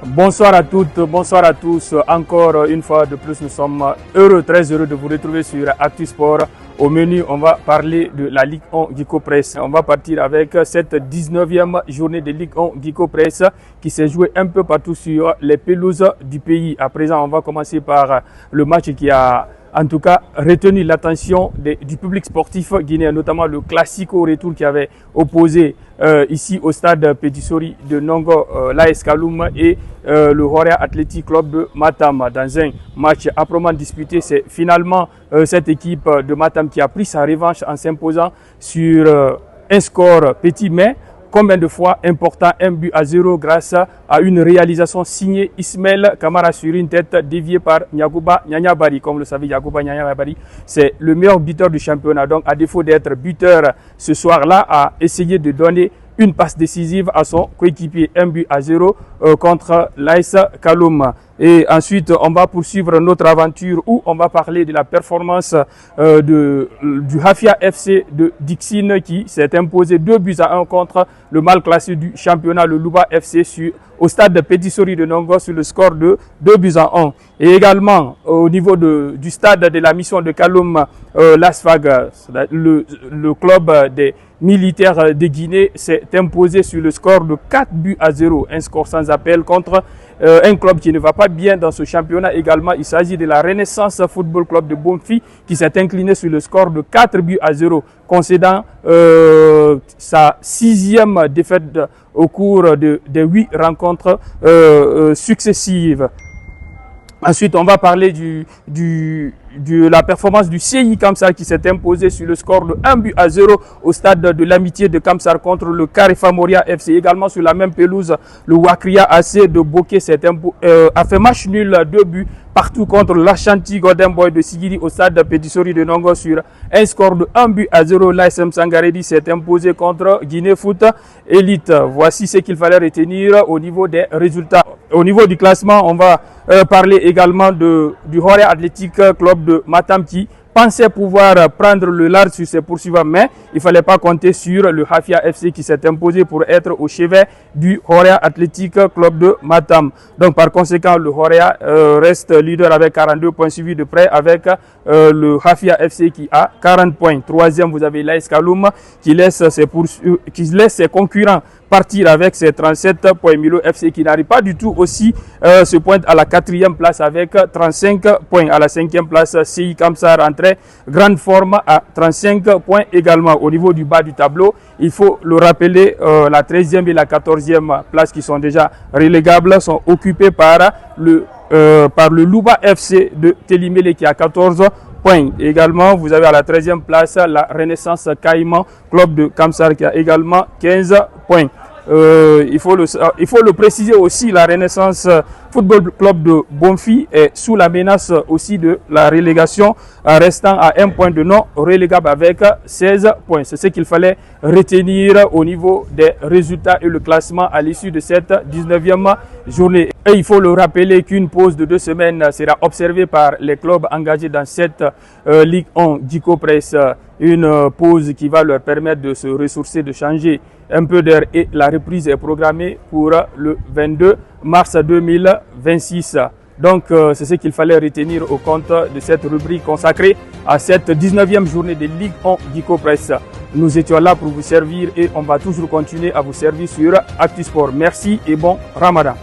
Bonsoir à toutes, bonsoir à tous. Encore une fois de plus, nous sommes très heureux de vous retrouver sur Actu Sport. Au menu, on va parler de la Ligue 1 Guico Press. On va partir avec cette 19e journée de Ligue 1 Guico Press qui s'est jouée un peu partout sur les pelouses du pays. À présent, on va commencer par le match qui a en tout cas retenu l'attention du public sportif guinéen, notamment le Classico retour qui avait opposé ici au stade Pétisori de Nongo, l'AS Kaloum et le Horea Athletic Club de Matam. Dans un match âprement disputé, c'est finalement cette équipe de Matam qui a pris sa revanche en s'imposant sur un score petit mais combien de fois important, 1-0 grâce à une réalisation signée Ismaël Kamara sur une tête déviée par Nyagouba Nyanyabari. Comme vous le savez, Nyagouba Nyanyabari, c'est le meilleur buteur du championnat. Donc, à défaut d'être buteur ce soir-là, a essayé de donner une passe décisive à son coéquipier, 1-0 contre l'AS Kaloum. Et ensuite, on va poursuivre notre aventure où on va parler de la performance du Hafia FC de Dixine qui s'est imposé 2-1 contre le mal classé du championnat, le Louba FC, au stade de Pétisori de Nongo sur le score de 2-1. Et également, au niveau du stade de la mission de Kaloum, l'ASFAG, le club des militaires de Guinée, s'est imposé sur le score de 4-0, un score sans appel contre un club qui ne va pas bien dans ce championnat également. Il s'agit de la Renaissance Football Club de Bonfi qui s'est incliné sur le score de 4-0, concédant sa 6e défaite au cours des 8 rencontres successives. Ensuite, on va parler de la performance du CI Kamsar qui s'est imposé sur le score de 1-0 au stade de l'amitié de Kamsar contre le Karefa Moria FC. Également sur la même pelouse, le Wakria AC de Bokeh a fait match nul 2 partout contre l'Ashanti Golden Boy de Sigiri au stade de Pétisori de Nongo sur un score de 1-0. L'ASM Sangaredi s'est imposé contre Guinée Foot Elite. Voici ce qu'il fallait retenir au niveau des résultats. Au niveau du classement, on va parler également du Horea Athletic Club de Matam qui pensait pouvoir prendre le large sur ses poursuivants, mais il ne fallait pas compter sur le Hafia FC qui s'est imposé pour être au chevet du Horea Athletic Club de Matam. Donc par conséquent, le Horea reste leader avec 42 points, suivi de près avec le Hafia FC qui a 40 points. Troisième, vous avez l'AS Kaloum qui laisse ses concurrents partir avec ses 37 points. Milo FC qui n'arrive pas du tout aussi se pointe à la 4e place avec 35 points. À la 5e place, CI Kamsar en très grande forme à 35 points également. Au niveau du bas du tableau, il faut le rappeler, la 13e et la 14e place qui sont déjà relégables sont occupées par le Louba FC de Télimélé qui a 14 points. Également, vous avez à la 13e place la Renaissance Caïman Club de Kamsar qui a également 15 points. Il faut le préciser aussi, la Renaissance Football Club de Bonfi est sous la menace aussi de la relégation, restant à un point de non relégable avec 16 points. C'est ce qu'il fallait retenir au niveau des résultats et le classement à l'issue de cette 19e journée. Et il faut le rappeler qu'une pause de 2 semaines sera observée par les clubs engagés dans cette Ligue 1 Guico Press. Une pause qui va leur permettre de se ressourcer, de changer un peu d'air, et la reprise est programmée pour le 22 mars 2026. Donc c'est ce qu'il fallait retenir au compte de cette rubrique consacrée à cette 19e journée de Ligue 1 Guico Press. Nous étions là pour vous servir et on va toujours continuer à vous servir sur Actu Sport. Merci et bon Ramadan.